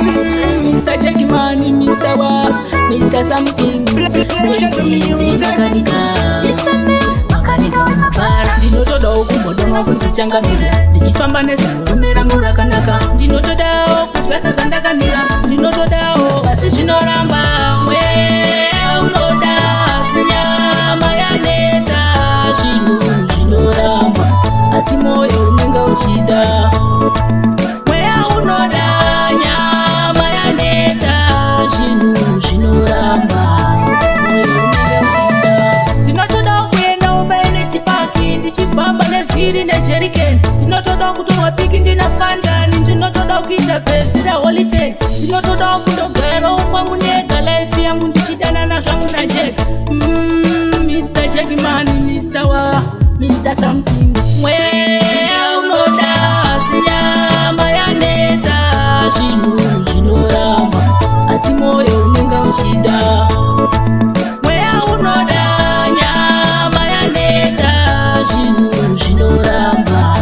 Mr. Jackman, Mr. Wa, Mr. Something, ndinotodawo kumbodonwa kunzichangamira ndichifamba nezimurume rangu rakanaka ndinotodawo kudya sadza ndakamira ndinotodawo asi zvinoramba mweya unoda sinyama yaneta zvinhu zvinoramba asi moyo unenge uchida mweya unoda nyama yaneta zvinhu zvinoramba ndichifamba nevhiri nejerikeni ndinotoda kutorwa piki ndina fandani ndinotoda kuita bhebhi raholiday ndinotoda kundogarawo kwangu nega laifi yangu ndichidanana zvangu najeka Mr. Jackman, Mr. Wa, Mr. Something mweya unoda sinyama yaneta zvinhu zvinoramba asi moyo unenge uchida mweya unoda nyama yaneta zvinhu zvinoramba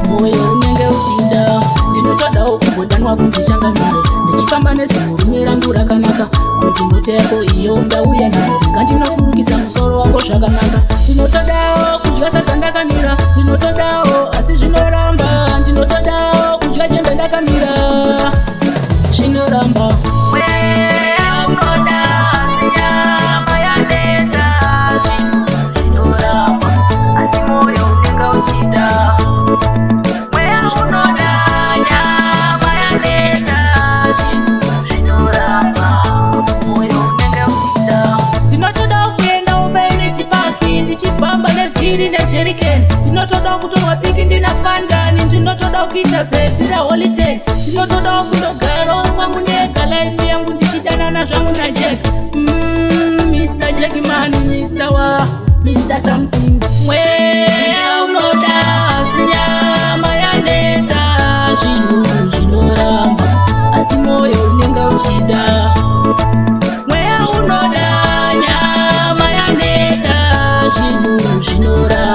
moyo unenge uchida ndinotodawo kumbodanwa kunzichangamire ndichifamba nezimurume rangu rakanaka kunzi mbuto yako iyo ndauya nayo ngandinokurukisa musoro wako zvakanaka ndinotodawo kudya sadza ndakamira ndinotodawo asi zvinoramba ndinotodawo kudya chembe ndakamira zvinoramba mweya unoda sinyama yaneta zvinhu zvinoramba asi moyo unenge uchida mweya unoda nyama yaneta zvinhu zvinoramba moyo unenge uchida ndinotoda kuenda ubaine chipaki ndichifamba nevhiri nejerikeni ndinotoda kutorwa piki ndina fandani ndinotoda kuita bhebhi raholiday ndinotoda kundogarawo kwangu nega laifi yangu ndichidanana zvangu najeka Mr. Jackman, Mr. Wa, Mr. Something mweya unoda sinyama yaneta zvinhu zvinoramba asi moyo unenge uchida mweya unoda nyama yaneta zvinhu zvinoramba